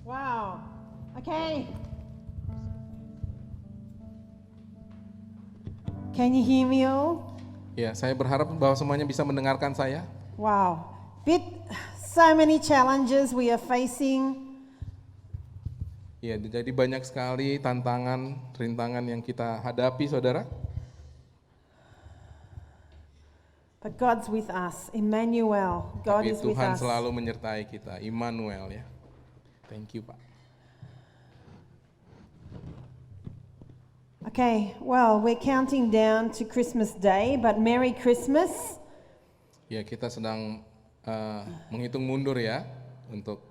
Wow. Okay. Can you hear me all? Ya, saya berharap bahwa semuanya bisa mendengarkan saya. Wow. So many challenges we are facing. Ya, jadi banyak sekali tantangan, rintangan yang kita hadapi, saudara. But God's with us. Emmanuel. God Tapi is with Tuhan us. selalu menyertai kita. Immanuel ya. Thank you, Pak. Okay, well, we're counting down to Christmas Day, but Merry Christmas. Ya, kita sedang menghitung mundur ya untuk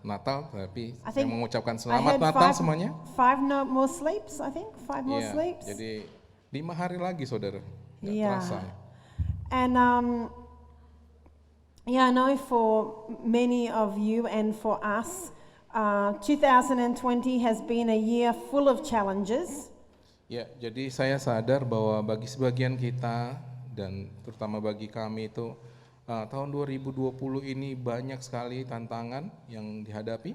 Natal, tapi I saya think mengucapkan I selamat heard Natal semuanya. five more sleeps, I think. 5 more Ya, sleeps. jadi 5 hari lagi, saudara. Nggak Yeah. terasa ya. And I know for many of you and for us, 2020 has been a year full of challenges. Ya, jadi saya sadar bahwa bagi sebagian kita dan terutama bagi kami itu tahun 2020 ini banyak sekali tantangan yang dihadapi.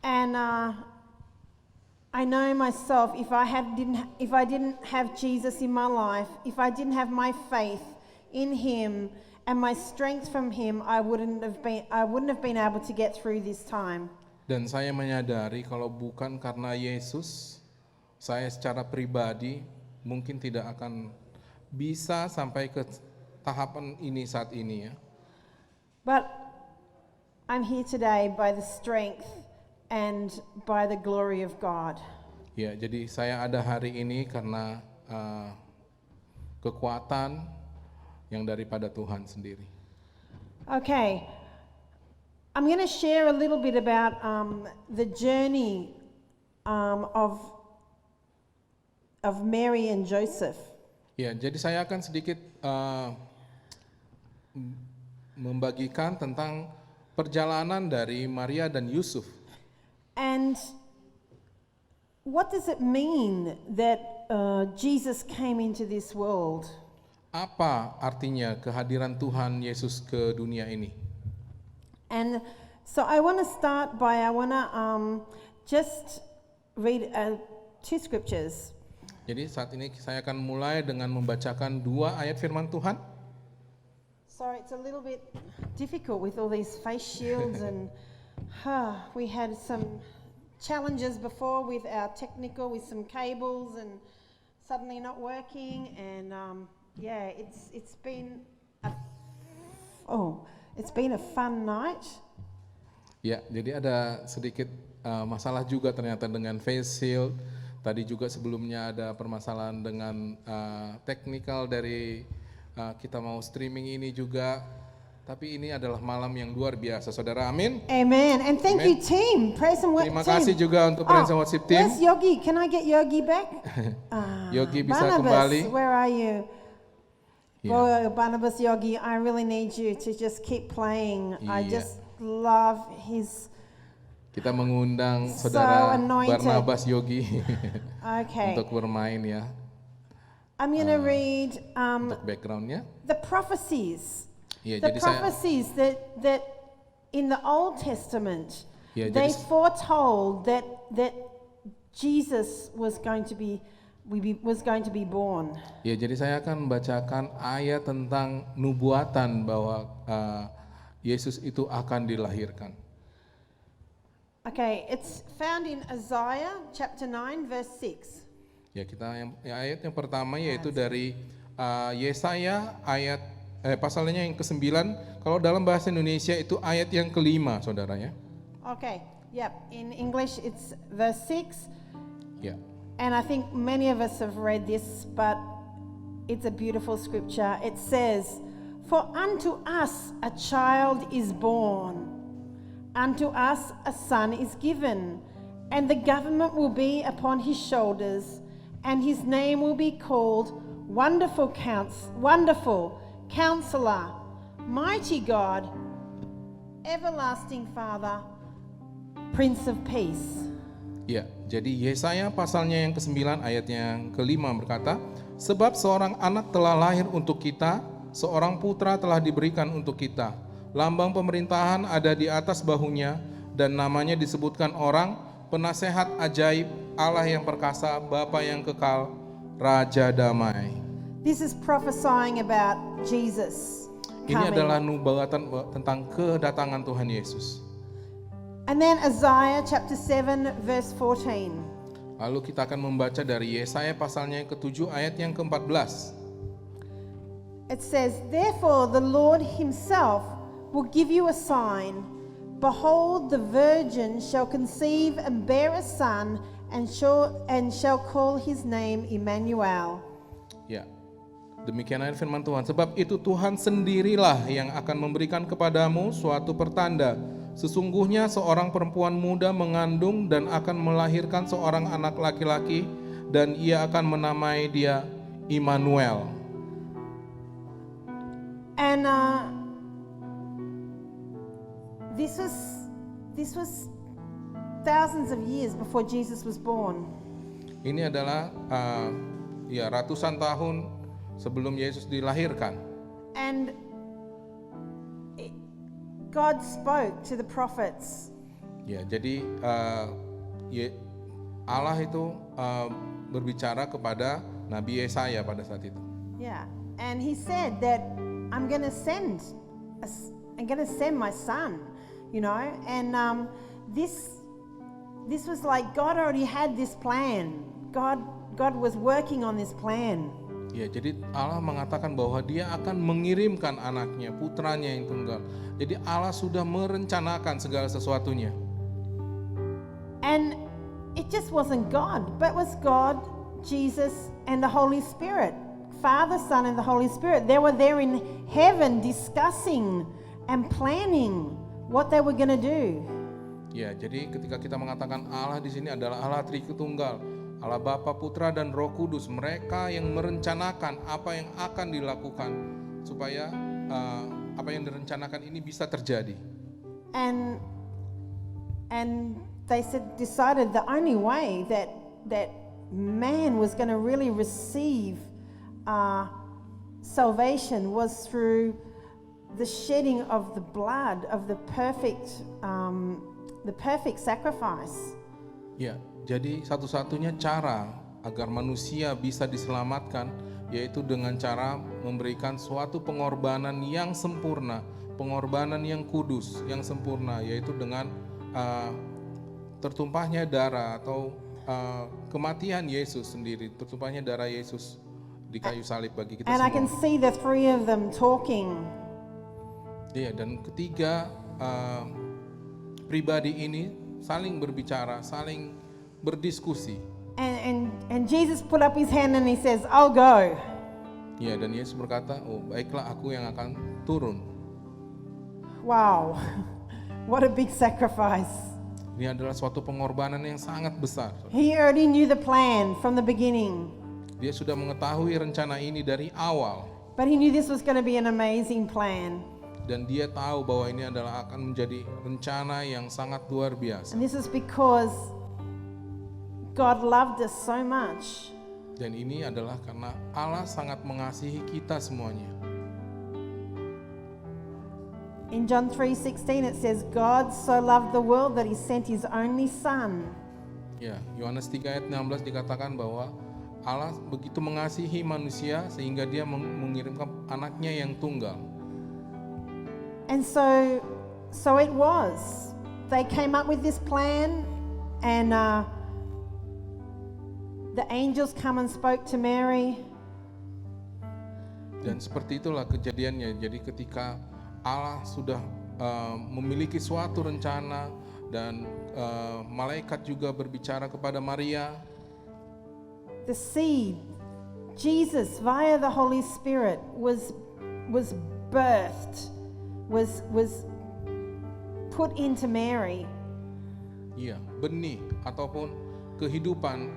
And I know myself, if I didn't have Jesus in my life, if I didn't have my faith in Him and my strength from Him, I wouldn't have been able to get through this time. Dan saya menyadari kalau bukan karena Yesus, saya secara pribadi mungkin tidak akan bisa sampai ke tahapan ini saat ini ya. But I'm here today by the strength and by the glory of God. Ya, jadi saya ada hari ini karena kekuatan yang daripada Tuhan sendiri. Okay, I'm going to share a little bit about the journey of Mary and Joseph. Ya, jadi saya akan sedikit membagikan tentang perjalanan dari Maria dan Yusuf. And what does it mean that Jesus came into this world? Apa artinya kehadiran Tuhan Yesus ke dunia ini? And so I want to start by, just read 2 scriptures. Jadi saat ini saya akan mulai dengan membacakan 2 ayat firman Tuhan. Sorry, it's a little bit difficult with all these face shields and we had some challenges before with our technical, with some cables and suddenly not working, and it's been a fun night. Ya, jadi ada sedikit masalah juga ternyata dengan face shield. Tadi juga sebelumnya ada permasalahan dengan teknikal dari kita mau streaming ini juga. Tapi ini adalah malam yang luar biasa, saudara. Amin. Amen. And thank Amen. you, team. Praise and worship. Terima kasih juga untuk Praise and Worship team. Where's Yogi? Can I get Yogi back? Yogi bisa Barnabas, kembali. where are you? Yeah. Oh, Barnabas, Yogi, I really need you to just keep playing. I Yeah. just love his. Kita mengundang So saudara anointed. Barnabas Yogi Okay. untuk bermain ya. I'm going to read Untuk backgroundnya. the prophecies. Ya, The jadi saya prophecies that in the Old Testament, Ya, they jadi- foretold that Jesus was going to be born. Ya, jadi saya akan membacakan ayat tentang nubuatan bahwa Yesus itu akan dilahirkan. Okay, it's found in Isaiah chapter 9 verse 6. Ya, ayat yang pertama yaitu dari Yesaya pasalnya yang ke-9. Kalau dalam bahasa Indonesia itu ayat yang ke-5, saudara ya. Okay, yep. In English it's verse 6. Ya. And I think many of us have read this, but it's a beautiful scripture. It says, "For unto us a child is born, unto us a son is given, and the government will be upon his shoulders, and his name will be called Wonderful Counselor, Mighty God, Everlasting Father, Prince of Peace." Ya, jadi Yesaya pasalnya yang ke-9 ayatnya yang ke-5 berkata, "Sebab seorang anak telah lahir untuk kita, seorang putra telah diberikan untuk kita. Lambang pemerintahan ada di atas bahunya, dan namanya disebutkan orang, penasehat ajaib, Allah yang perkasa, Bapa yang kekal, Raja damai. This is prophesying about Jesus Ini coming. adalah nubuatan tentang kedatangan Tuhan Yesus. And then Isaiah chapter 7 verse 14. Lalu kita akan membaca dari Yesaya pasalnya yang ke-7 ayat yang ke-14. It says, "Therefore the Lord himself will give you a sign. Behold, the virgin shall conceive and bear a son, and shall call his name Emmanuel." Ya, demikian ayat firman Tuhan. Sebab itu Tuhan sendirilah yang akan memberikan kepadamu suatu pertanda. Sesungguhnya seorang perempuan muda mengandung dan akan melahirkan seorang anak laki-laki, dan ia akan menamai dia Immanuel. And this was thousands of years before Jesus was born. Ini adalah ratusan tahun sebelum Yesus dilahirkan. And God spoke to the prophets. Ya, jadi Allah itu berbicara kepada Nabi Yesaya pada saat itu. Yeah. And he said that I'm going to send my son, you know. And this was like God already had this plan. God was working on this plan. Ya, jadi Allah mengatakan bahwa dia akan mengirimkan anaknya, putranya yang tunggal. Jadi Allah sudah merencanakan segala sesuatunya. And it just wasn't God, but was God, Jesus, and the Holy Spirit. Father, Son, and the Holy Spirit. They were there in heaven discussing and planning what they were going to do. Ya, jadi ketika kita mengatakan Allah di sini adalah Allah Tritunggal, Allah Bapa, Putra, dan Roh Kudus, mereka yang merencanakan apa yang akan dilakukan supaya apa yang direncanakan ini bisa terjadi. And they decided the only way that man was going to really receive salvation was through the shedding of the blood of the perfect sacrifice. Ya, jadi satu-satunya cara agar manusia bisa diselamatkan yaitu dengan cara memberikan suatu pengorbanan yang sempurna, pengorbanan yang kudus, yang sempurna, yaitu dengan tertumpahnya darah atau kematian Yesus sendiri, tertumpahnya darah Yesus di kayu salib bagi kita And semua. I can see the three of them talking. Iya, dan ketiga pribadi ini saling berbicara, saling berdiskusi. And Jesus put up his hand and he says, "I'll go." Ya, dan Yesus berkata, "Oh, baiklah, aku yang akan turun." Wow. What a big sacrifice. Ini adalah suatu pengorbanan yang sangat besar. He already knew the plan from the beginning. Dia sudah mengetahui rencana ini dari awal. But he knew this was going to be an amazing plan. Dan dia tahu bahwa ini adalah akan menjadi rencana yang sangat luar biasa. And this is because God loved us so much. Dan ini adalah karena Allah sangat mengasihi kita semuanya. In John 3:16 it says, "God so loved the world that he sent his only son." Ya, Yohanes 3 ayat 16 dikatakan bahwa Allah begitu mengasihi manusia sehingga dia mengirimkan anaknya yang tunggal. And so it was. They came up with this plan, and the angels come and spoke to Mary. Dan seperti itulah kejadiannya. Jadi ketika Allah sudah memiliki suatu rencana dan malaikat juga berbicara kepada Maria, The seed, Jesus via the Holy Spirit was birthed, was put into Mary. iya, benih ataupun kehidupan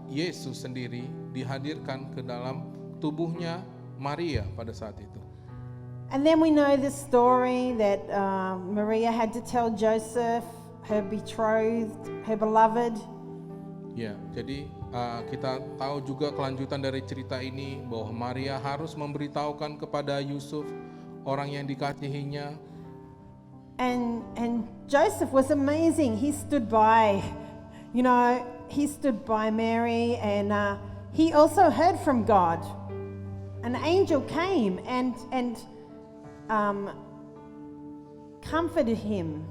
Yesus sendiri dihadirkan ke dalam tubuhnya Maria pada saat itu. And then we know the story that Maria had to tell Joseph, her betrothed, her beloved. Ya, jadi kita tahu juga kelanjutan dari cerita ini bahwa Maria harus memberitahukan kepada Yusuf, orang yang dikasihinya, And Joseph was amazing. He stood by, he stood by Mary, and he also heard from God. An angel came and comforted him.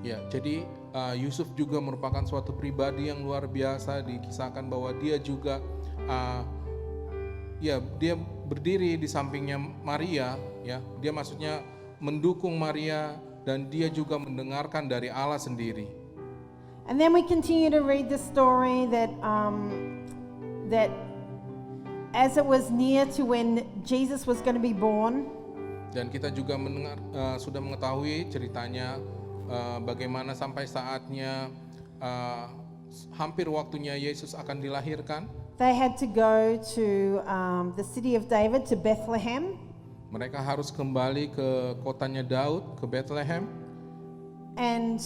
Ya, jadi Yusuf juga merupakan suatu pribadi yang luar biasa. Dikisahkan bahwa dia juga dia berdiri di sampingnya Maria, ya. Dia maksudnya mendukung Maria dan dia juga mendengarkan dari Allah sendiri. And then we continue to read the story that as it was near to when Jesus was going to be born, Dan kita juga sudah mengetahui ceritanya bagaimana sampai saatnya hampir waktunya Yesus akan dilahirkan. they had to go to the city of David, to Bethlehem. Mereka harus kembali ke kotanya Daud, ke Bethlehem. And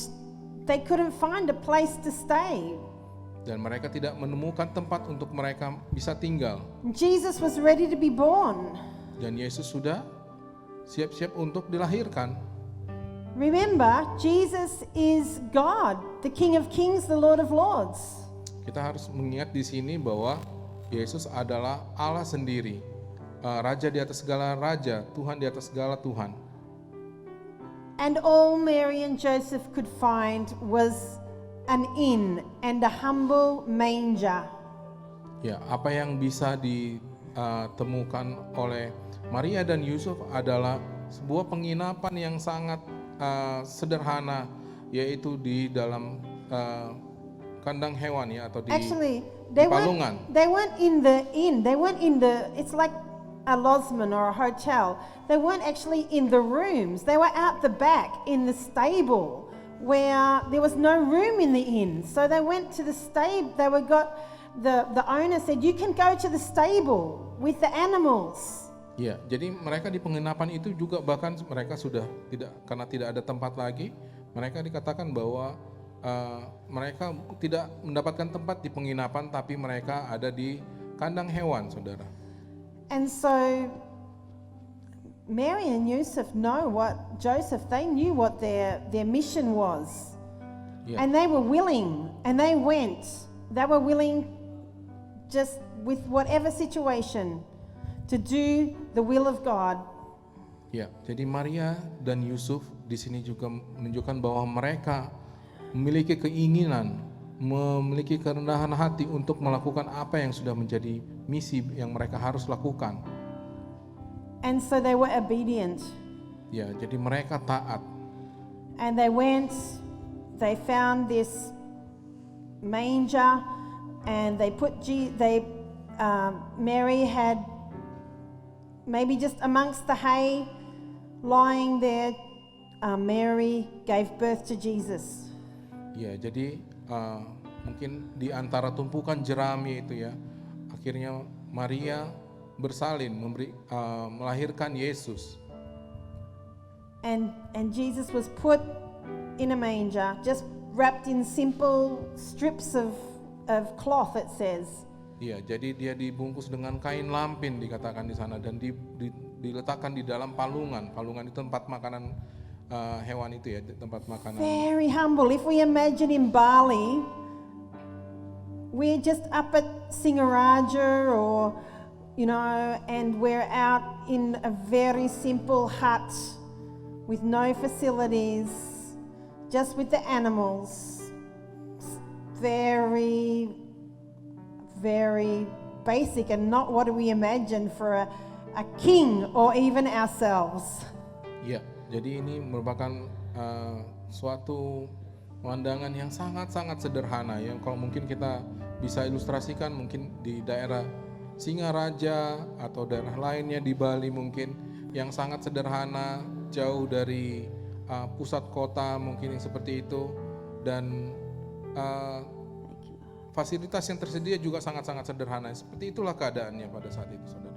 they couldn't find a place to stay. Dan mereka tidak menemukan tempat untuk mereka bisa tinggal. Jesus was ready to be born. Dan Yesus sudah siap-siap untuk dilahirkan. Remember, Jesus is God, the King of Kings, the Lord of Lords. Kita harus mengingat di sini bahwa Yesus adalah Allah sendiri, Raja di atas segala raja, Tuhan di atas segala Tuhan. And all Mary and Joseph could find was an inn and a humble manger. Ya, apa yang bisa ditemukan oleh Maria dan Yusuf adalah sebuah penginapan yang sangat sederhana, yaitu di dalam kandang hewan, ya, atau di Actually, palungan. they weren't in the inn. They weren't in the, it's like a lodgement or a hotel. They weren't actually in the rooms. They were out the back in the stable where there was no room in the inn. So they went to the stable. The owner said, you can go to the stable with the animals. Ya, jadi mereka di penginapan itu juga bahkan mereka sudah karena tidak ada tempat lagi, mereka dikatakan bahwa mereka tidak mendapatkan tempat di penginapan, tapi mereka ada di kandang hewan, saudara. And so Mary and Joseph they knew what their mission was. Yeah. And they were willing, and they went. They were willing just with whatever situation to do the will of God. Ya, jadi Maria dan Yusuf di sini juga menunjukkan bahwa mereka memiliki keinginan, memiliki kerendahan hati untuk melakukan apa yang sudah menjadi misi yang mereka harus lakukan. And so they were obedient. Ya, jadi mereka taat. And they went, they found this manger, and they put Mary had maybe just amongst the hay lying there. Mary gave birth to Jesus. Ya, jadi mungkin di antara tumpukan jerami itu, ya, akhirnya Maria bersalin melahirkan Yesus. And Jesus was put in a manger, just wrapped in simple strips of cloth, it says. Ya, jadi dia dibungkus dengan kain lampin dikatakan di sana, dan diletakkan di dalam palungan. Palungan itu tempat makanan hewan itu, ya, tempat makanan. Very humble. If we imagine in Bali, we're just up at Singaraja or, and we're out in a very simple hut with no facilities, just with the animals. Very, very basic, and not what we imagine for a king or even ourselves. Ya, jadi ini merupakan suatu pemandangan yang sangat-sangat sederhana, yang kalau mungkin kita bisa ilustrasikan mungkin di daerah Singaraja atau daerah lainnya di Bali mungkin, yang sangat sederhana, jauh dari pusat kota mungkin yang seperti itu, dan fasilitas yang tersedia juga sangat-sangat sederhana. Seperti itulah keadaannya pada saat itu, saudara.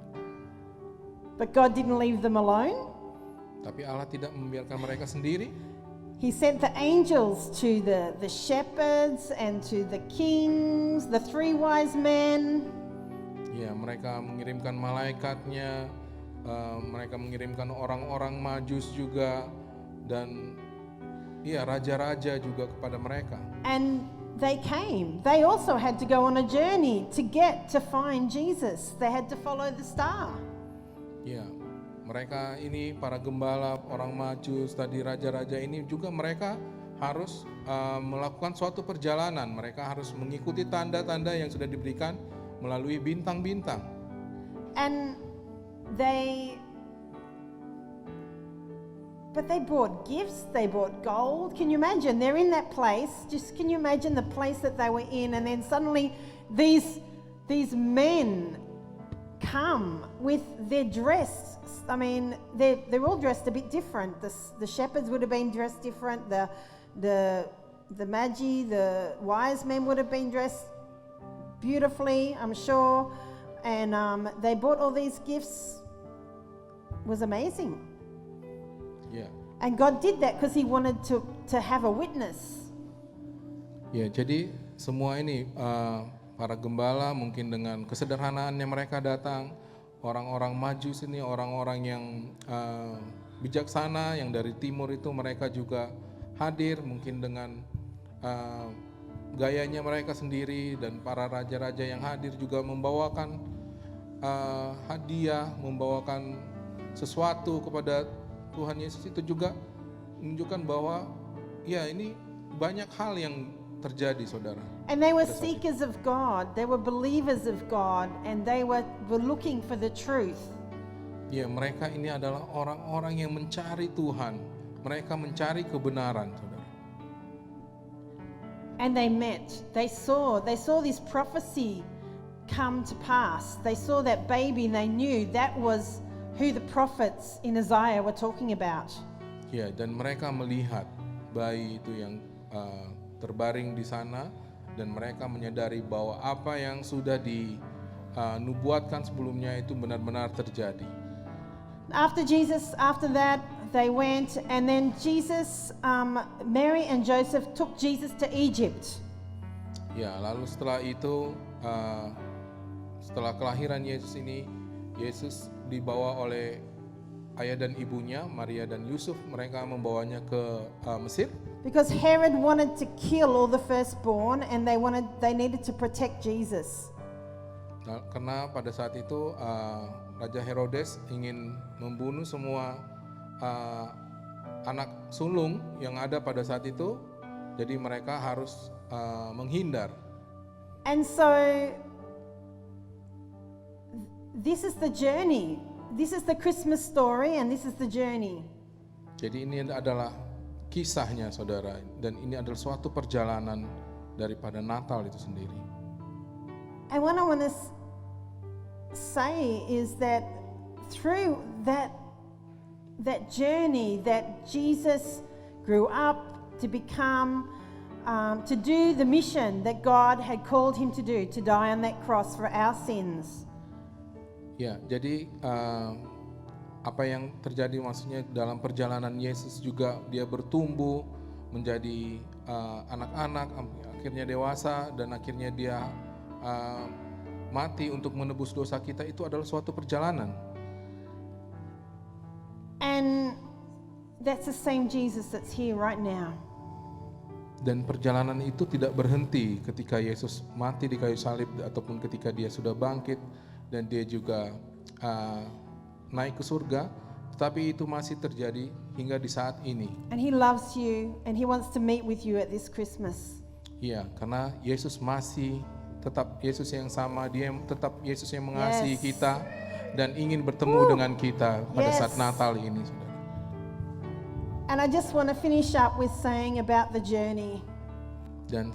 But God didn't leave them alone. Tapi Allah tidak membiarkan mereka sendiri. He sent the angels to the shepherds and to the kings, the three wise men. Ya, mereka mengirimkan malaikatnya, mereka mengirimkan orang-orang Majus juga, dan raja-raja juga kepada mereka. And they came. They also had to go on a journey to get to find Jesus. They had to follow the star. Ya, mereka ini para gembala, orang Majus, tadi raja-raja ini juga mereka harus melakukan suatu perjalanan. Mereka harus mengikuti tanda-tanda yang sudah diberikan melalui bintang-bintang. And but they brought gifts, they brought gold. Can you imagine? They're in that place. Just can you imagine the place that they were in, and then suddenly these men come with their dress. I mean, they're all dressed a bit different. The shepherds would have been dressed different. The magi, the wise men would have been dressed beautifully, I'm sure. And they brought all these gifts. It was amazing. Ya. And God did that because He wanted to have a witness. Ya, jadi semua ini para gembala mungkin dengan kesederhanaannya mereka datang, orang-orang Majus ini orang-orang yang bijaksana yang dari timur itu mereka juga hadir mungkin dengan gayanya mereka sendiri, dan para raja-raja yang hadir juga membawakan hadiah, membawakan sesuatu kepada Tuhan Yesus. Itu juga menunjukkan bahwa ya ini banyak hal yang terjadi, saudara. And they were seekers of God, they were believers of God, and they were looking for the truth. Ya, mereka ini adalah orang-orang yang mencari Tuhan, mereka mencari kebenaran, saudara. And they met, they saw this prophecy come to pass. They saw that baby and they knew that was who the prophets in Isaiah were talking about. Ya, dan mereka melihat bayi itu yang terbaring di sana, dan mereka menyadari bahwa apa yang sudah dinubuatkan sebelumnya itu benar-benar terjadi. After that, they went, and then Mary and Joseph took Jesus to Egypt. Ya, lalu setelah itu, setelah kelahiran Yesus ini, Yesus dibawa oleh ayah dan ibunya, Maria dan Yusuf. Mereka membawanya ke Mesir. Because Herod wanted to kill all the firstborn, and they needed to protect Jesus. Nah, karena pada saat itu Raja Herodes ingin membunuh semua anak sulung yang ada pada saat itu, jadi mereka harus menghindar. And so this is the journey. This is the Christmas story, and this is the journey. Jadi ini adalah kisahnya, saudara, dan ini adalah suatu perjalanan daripada Natal itu sendiri. And what I want to say is that through that journey that Jesus grew up to become, to do the mission that God had called him to do, to die on that cross for our sins. Ya, jadi apa yang terjadi maksudnya dalam perjalanan Yesus juga dia bertumbuh menjadi anak-anak, akhirnya dewasa, dan akhirnya dia mati untuk menebus dosa kita. Itu adalah suatu perjalanan. And that's the same Jesus that's here right now. Dan perjalanan itu tidak berhenti ketika Yesus mati di kayu salib ataupun ketika dia sudah bangkit dan dia juga naik ke surga, tetapi itu masih terjadi hingga di saat ini. And He loves you, and He wants to meet with you at this Christmas. Iya, karena Yesus masih tetap Yesus yang sama, dia tetap Yesus yang mengasihi kita dan ingin bertemu dengan kita pada saat Natal ini, saudara. And I just want to finish up with saying about the journey. Dan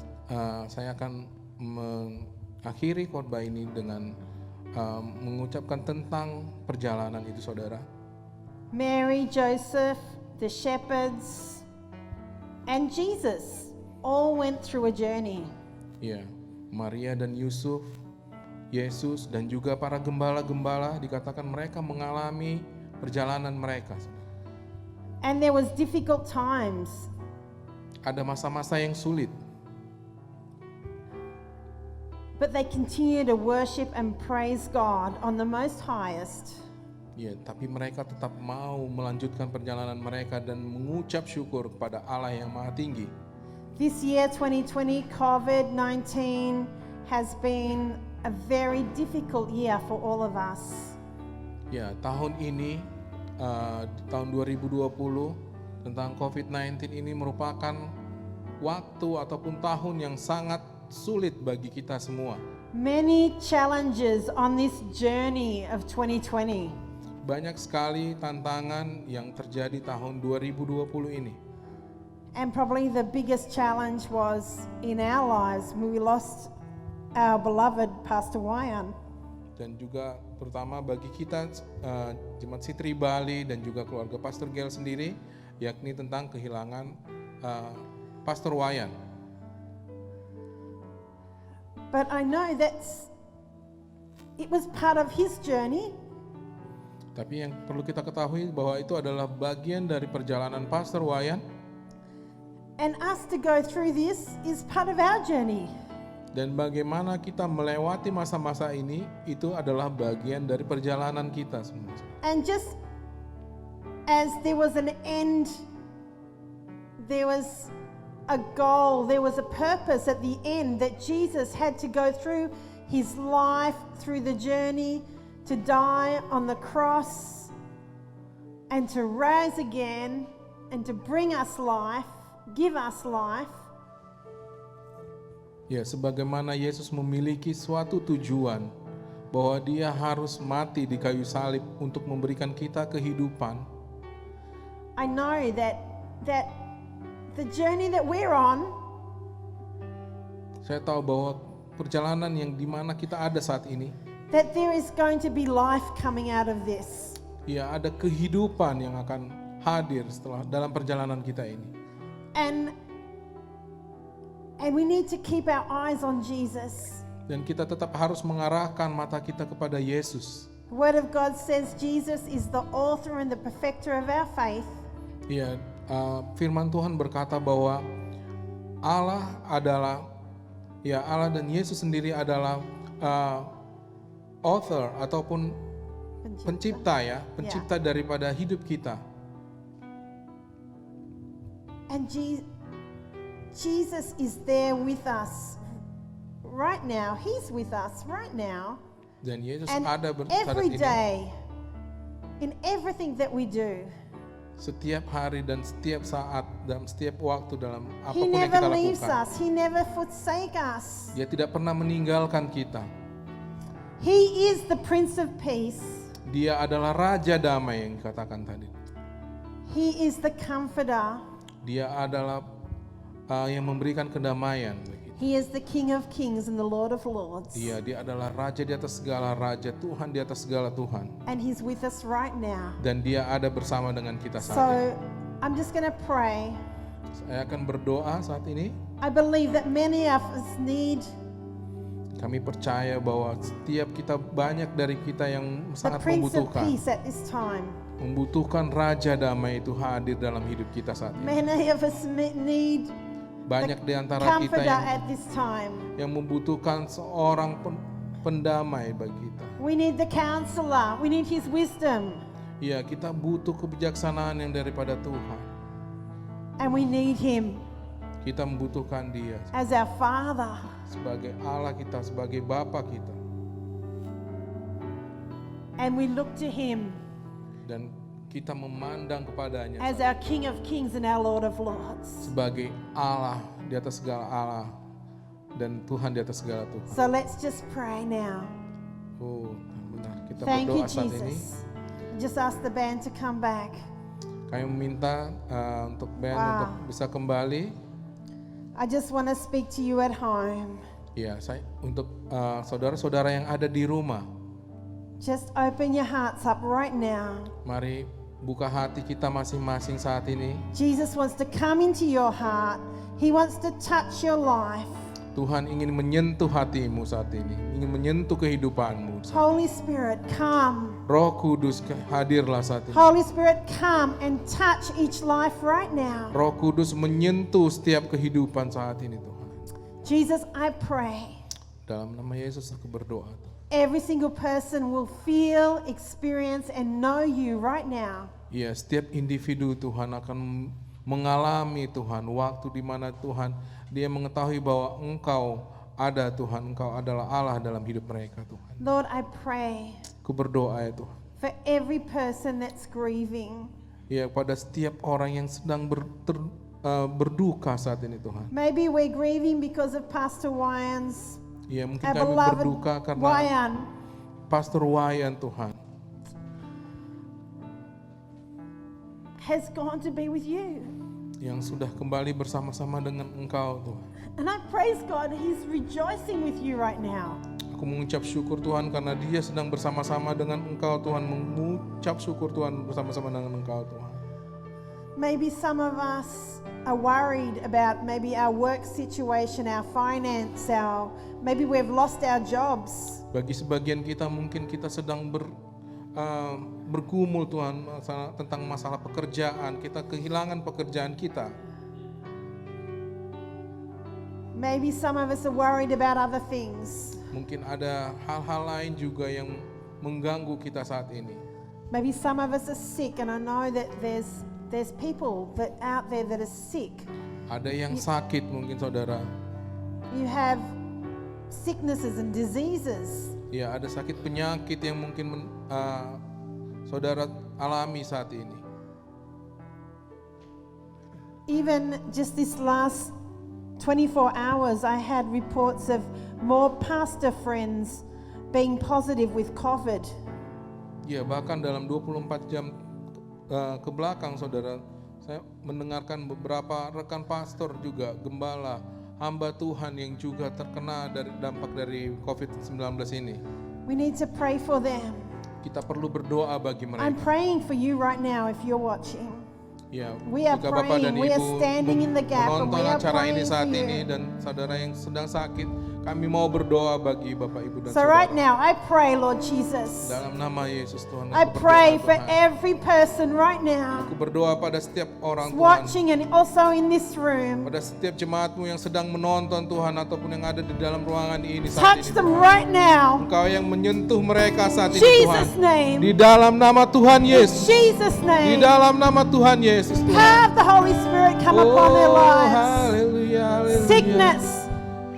saya akan mengakhiri khotbah ini dengan mengucapkan tentang perjalanan itu, saudara. Mary, Joseph, the shepherds, and Jesus all went through a journey. Ya, Maria dan Yusuf, Yesus, dan juga para gembala-gembala dikatakan mereka mengalami perjalanan mereka. And there was difficult times. Ada masa-masa yang sulit. But they continue to worship and praise God on the most highest. Ya, tapi mereka tetap mau melanjutkan perjalanan mereka dan mengucap syukur kepada Allah yang Maha Tinggi. This year, 2020, COVID-19 has been a very difficult year for all of us. Ya, tahun ini, tahun 2020 tentang COVID-19 ini merupakan waktu ataupun tahun yang sangat sulit bagi kita semua. Many challenges on this journey of 2020. Banyak sekali tantangan yang terjadi tahun 2020 ini. And probably the biggest challenge was in our lives when we lost our beloved Pastor Wayan. Dan juga terutama bagi kita Jemaat Sitri Bali dan juga keluarga Pastor Gel sendiri, yakni tentang kehilangan Pastor Wayan. But I know it was part of his journey. Tapi yang perlu kita ketahui bahwa itu adalah bagian dari perjalanan Pastor Wayan. And us to go through this is part of our journey. Dan bagaimana kita melewati masa-masa ini, itu adalah bagian dari perjalanan kita semua. And just as there was an end, there was a goal, there was a purpose at the end that Jesus had to go through his life, through the journey, to die on the cross and to rise again and to bring us life, give us life. Ya, sebagaimana Yesus memiliki suatu tujuan bahwa dia harus mati di kayu salib untuk memberikan kita kehidupan. I know that the journey that we're on, saya tahu bahwa perjalanan yang dimana kita ada saat ini, that there is going to be life coming out of this. ya ada kehidupan yang akan hadir setelah dalam perjalanan kita ini. And we need to keep our eyes on Jesus. Dan kita tetap harus mengarahkan mata kita kepada Yesus. The Word of God says Jesus is the author and the perfecter of our faith. Ya, firman Tuhan berkata bahwa Allah dan Yesus sendiri adalah author ataupun pencipta daripada hidup kita. And Jesus is there with us right now. He's with us right now. Dan Yesus And ada every ini day, in everything that we do, setiap hari dan setiap saat dalam setiap waktu dalam He apapun yang never kita leaves lakukan. us. He never forsakes us. Dia tidak pernah meninggalkan kita. He is the Prince of Peace. Dia adalah Raja Damai yang dikatakan tadi. He is the Comforter. Dia adalah yang memberikan kedamaian. He is the King of Kings and the Lord of Lords. Dia adalah Raja di atas segala raja, Tuhan di atas segala Tuhan. And He's with us right now. Dan Dia ada bersama dengan kita saat So ini. I'm just going to pray. Saya akan berdoa saat ini. I believe that many of us need Kami percaya bahwa setiap kita, banyak dari kita yang the sangat Prince of membutuhkan. Peace at this time. Membutuhkan Raja Damai itu hadir dalam hidup kita saat ini. Many of us need Banyak di antara kita Comforter yang at this time. membutuhkan seorang pendamai bagi kita. We need the Counselor. We need His wisdom. Ya, kita butuh kebijaksanaan yang daripada Tuhan. And we need Him Kita membutuhkan Dia as our Father. sebagai Allah kita, sebagai Bapa kita. And we look to Him Dan kita memandang kepadanya as our King of Kings and our Lord of Lords. sebagai Allah di atas segala Allah dan Tuhan di atas segala Tuhan. So let's just pray now. Oh, benar. Kita Thank you, berdoa saat ini. Jesus. Just ask the band to come back. Kami meminta untuk band Wow. untuk bisa kembali. I just want to speak to you at home. Ya, untuk saudara-saudara yang ada di rumah, Just open your hearts up right now. mari buka hati kita masing-masing saat ini. Jesus wants to come into your heart. He wants to touch your life. Tuhan ingin menyentuh hatimu saat ini, ingin menyentuh kehidupanmu. Holy Spirit, come. Roh Kudus hadirlah saat ini. Holy Spirit, come and touch each life right now. Roh Kudus menyentuh setiap kehidupan saat ini, Tuhan. Jesus, I pray Dalam nama Yesus aku berdoa, Tuhan. every single person will feel, experience, and know you right now. Ya, setiap individu Tuhan akan mengalami Tuhan waktu di mana Tuhan dia mengetahui bahwa Engkau ada Tuhan, Engkau adalah Allah dalam hidup mereka Tuhan. Lord, I pray Aku berdoa ya Tuhan. for every person that's grieving. Ya, pada setiap orang yang sedang berduka saat ini Tuhan. Maybe we're grieving because of Pastor Ryan's, Ya, mungkin our kami beloved berduka karena Ryan. Pastor Wayan Tuhan has gone to be with you. yang sudah kembali bersama-sama dengan Engkau Tuhan. And I praise God, He's rejoicing with you right now. Aku mengucap syukur Tuhan karena dia sedang bersama-sama dengan Engkau Tuhan, mengucap syukur Tuhan bersama-sama dengan Engkau Tuhan. Maybe some of us are worried about maybe our work situation, our finance, maybe we've lost our jobs. Bagi sebagian kita mungkin kita sedang bergumul Tuhan tentang masalah pekerjaan, kita kehilangan pekerjaan kita. Maybe some of us are worried about other things. Mungkin ada hal-hal lain juga yang mengganggu kita saat ini. Maybe some of us are sick, and I know that there's people that out there that are sick. Ada yang sakit mungkin saudara. You have sicknesses and diseases. Ya, ada sakit penyakit yang mungkin saudara alami saat ini. Even just this last 24 hours, I had reports of more pastor friends being positive with COVID. Ya, bahkan dalam 24 jam ke belakang saudara, saya mendengarkan beberapa rekan pastor juga, gembala, hamba Tuhan yang juga terkena dari dampak dari COVID-19 ini. We need to pray for them. Kita perlu berdoa bagi mereka. I'm praying for you right now if you're watching. Ya, We are juga Bapak dan praying, we are Ibu standing in the gap, and menonton we are acara ini praying saat for ini you. dan saudara yang sedang sakit, kami mau berdoa bagi Bapak Ibu dan So saudara. right now, I pray, Lord Jesus, Dalam nama Yesus Tuhan, I aku pray berdoa, for Tuhan. every person right now Aku berdoa pada setiap orang Tuhan, watching and also in this room. pada setiap jemaatmu yang sedang menonton Tuhan ataupun yang ada di dalam ruangan ini saat Touch ini them Tuhan. right now. Engkau yang menyentuh mereka saat ini Jesus' Tuhan. name. Di dalam nama Tuhan In Yesus. Jesus' Di name. dalam nama Tuhan Yesus Tuhan. Have the Holy Spirit come upon their lives. Haleluya, haleluya. Sickness,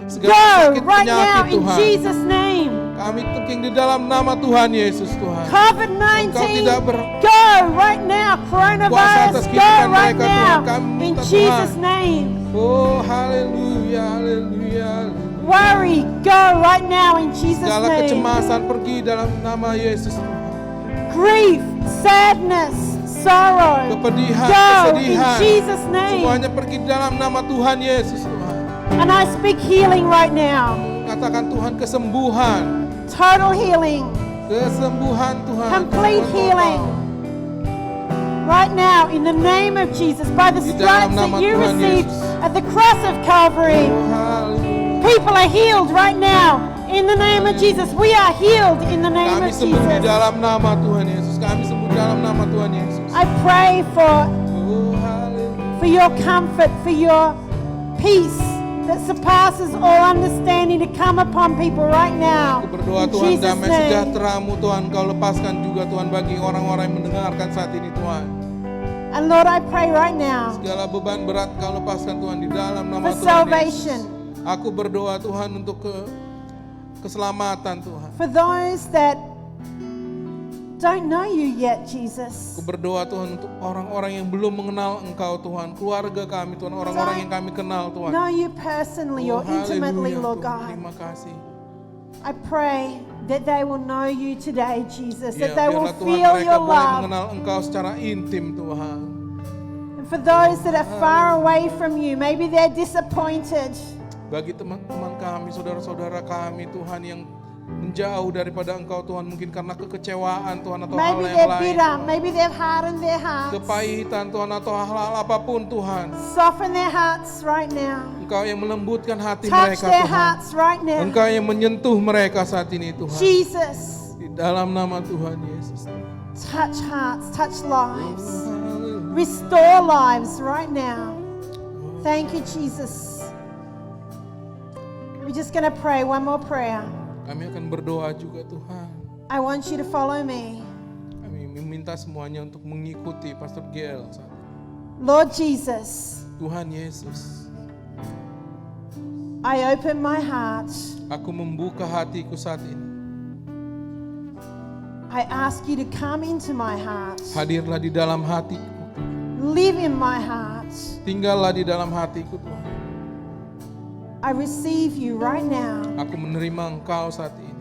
Segala go sakit right now penyakit in Tuhan. Jesus' name. Kami tungking di dalam nama Tuhan Yesus Tuhan. Engkau COVID-19, tidak go right now. Kuasa Coronavirus, atas go kehidupan right mereka, Tuhan. now Kami in minta, Jesus' Tuhan. name. Oh haleluya, haleluya. Worry, go right now in Jesus' Segala name. kecemasan pergi dalam nama Yesus Tuhan. Grief, sadness, sorrow, Kepedihan, go in kesedihan, Jesus' name. semuanya pergi dalam nama Tuhan Yesus Tuhan. And I speak healing right now. Katakan Tuhan kesembuhan, Total healing, kesembuhan Tuhan. complete Kesembuhan healing. Right now, in the name of Jesus, by the Di dalam stripes nama that you Tuhan received Yesus. at the cross of Calvary, Oh, haleluya. people are healed right now. In the name of Jesus, we are healed in the name Kami of sembuh di Jesus. dalam nama Tuhan Yesus. Kami sembuh di dalam nama Tuhan Yesus. I pray Oh, haleluya. for your comfort, for your peace that surpasses all understanding to come upon people right now. Aku berdoa In Tuhan, Jesus' damai name. sejahtera-Mu Tuhan Kau lepaskan juga Tuhan bagi orang-orang yang mendengarkan saat ini Tuhan. And Lord, I pray right now Segala beban berat Kau lepaskan Tuhan di dalam nama for Tuhan salvation. Yesus. Aku berdoa Tuhan untuk keselamatan Tuhan. For those that don't know you yet, Jesus. Aku berdoa Tuhan untuk orang-orang yang belum mengenal Engkau Tuhan, keluarga kami Tuhan, orang-orang yang kami kenal Tuhan. Know you personally or Oh, intimately, haleluya, Lord Tuhan. God. Terima kasih. I pray that they will know you today, Jesus. Ya, That they will biarlah Tuhan feel mereka your boleh love. mengenal Engkau secara intim Tuhan. And for those that are far away from you, maybe they're disappointed. Bagi teman-teman kami, saudara-saudara kami Tuhan yang menjauh daripada Engkau Tuhan, mungkin karena kekecewaan Tuhan atau hal Maybe yang they're lain bitter. Tuhan. Maybe they've hardened their hearts. Kepahitan Tuhan atau hal-hal apapun Tuhan. Soften their hearts right now. Engkau yang melembutkan hati Touch mereka their Tuhan. hearts right now. Engkau yang menyentuh mereka saat ini Tuhan. Jesus, Di dalam nama Tuhan Yesus. touch hearts, touch lives. Haleluya. Restore lives right now. Thank you, Jesus. We're just going to pray one more prayer. Kami akan berdoa juga Tuhan. I want you to follow me. Kami meminta semuanya untuk mengikuti Pastor Gail saat ini. Lord Jesus, Tuhan Yesus, I open my heart. aku membuka hatiku saat ini. I ask you to come into my heart. Hadirlah di dalam hatiku. Live in my heart. Tinggallah di dalam hatiku Tuhan. I receive you right now. Aku menerima Engkau saat ini.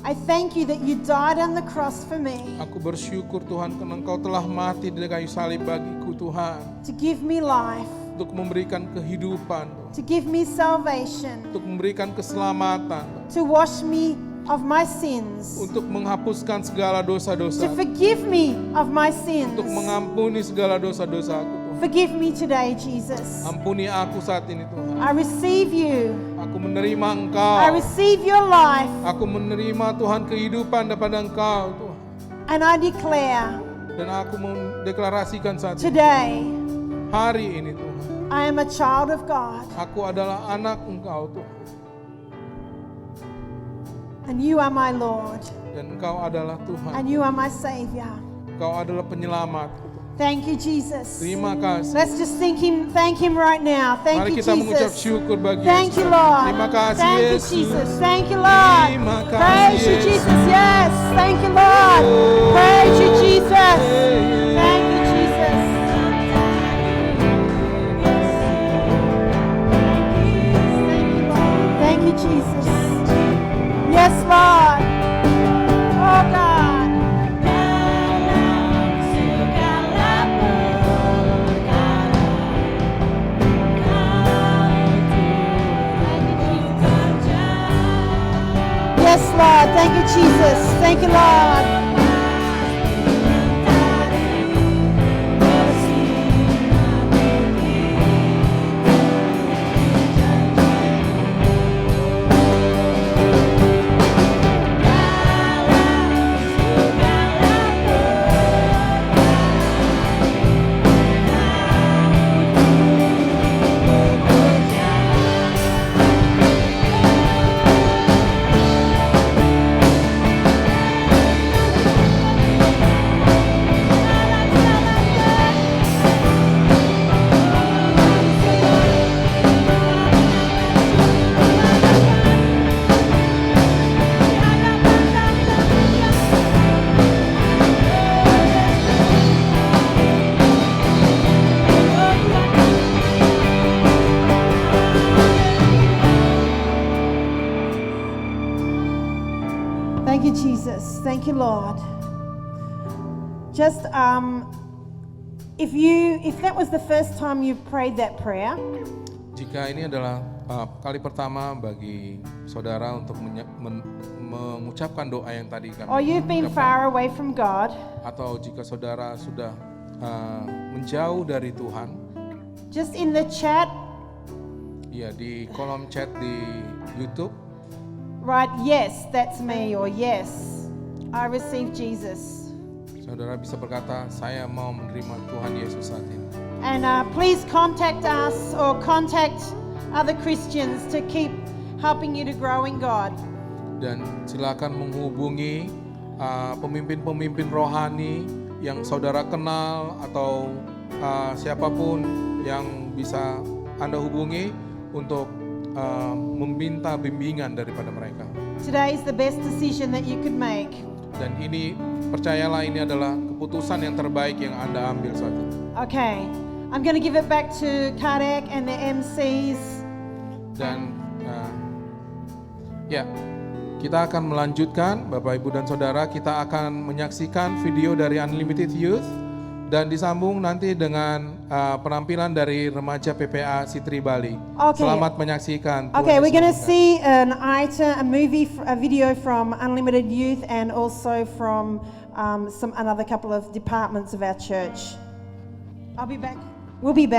I thank you that you died on the cross for me Aku bersyukur Tuhan karena Engkau telah mati di kayu salib bagiku Tuhan. to give me life, Untuk memberikan kehidupan, to give me salvation, untuk memberikan keselamatan, to wash me of my sins, untuk menghapuskan segala dosa-dosa, to forgive me of my untuk sins. mengampuni segala dosa-dosaku Tuhan. Forgive me today, Jesus. Ampuni aku saat ini Tuhan. I receive you. Aku menerima I Engkau. receive your life, Aku menerima Tuhan kehidupan daripada Engkau Tuhan. and I declare Dan aku mendeklarasikan saat ini, today hari ini Tuhan, I am a child of God, aku adalah anak Engkau Tuhan. and you are my Lord, Dan Engkau adalah Tuhan. and you are my Savior. Engkau adalah penyelamatku. Thank you, Jesus. Terima kasih. Let's just thank Him right now. Thank Mari you, kita mengucap Jesus. syukur bagi Thank Yesus. you, Lord. Terima kasih Thank you, Yesus. Jesus. Thank you, Lord. Terima kasih, Praise you, Yesus. Jesus. Yes. Thank you, Lord. Praise you, Jesus. Thank you, Jesus. Thank you, Jesus. Yes, Lord. Oh, God. Yes, Lord. Thank you, Jesus. Thank you, Lord. Thank you, Jesus. Thank you, Lord. Just if that was the first time you prayed that prayer, Jika ini adalah kali pertama bagi saudara untuk mengucapkan doa yang tadi kami or you've been ucapkan, far away from God, atau jika saudara sudah menjauh dari Tuhan, just in the chat, ya di kolom chat di YouTube, write yes, that's me, or yes, I receive Jesus. saudara bisa berkata, saya mau menerima Tuhan Yesus saat ini. And please contact us or contact other Christians to keep helping you to grow in God. Dan silakan menghubungi pemimpin-pemimpin rohani yang saudara kenal atau siapapun yang bisa Anda hubungi untuk meminta bimbingan daripada mereka. Today is the best decision that you could make. Dan ini, percayalah, ini adalah keputusan yang terbaik yang Anda ambil saat ini. Okay, I'm going to give it back to Karek and the MCs. Dan ya, kita akan melanjutkan, Bapak Ibu dan Saudara, kita akan menyaksikan video dari Unlimited Youth dan disambung nanti dengan penampilan dari remaja PPA Sitri Bali. Okay. Selamat menyaksikan. Tuhan Okay, we're going to Yesus see a video from Unlimited Youth and also from another couple of departments of our church. I'll be back. We'll be back.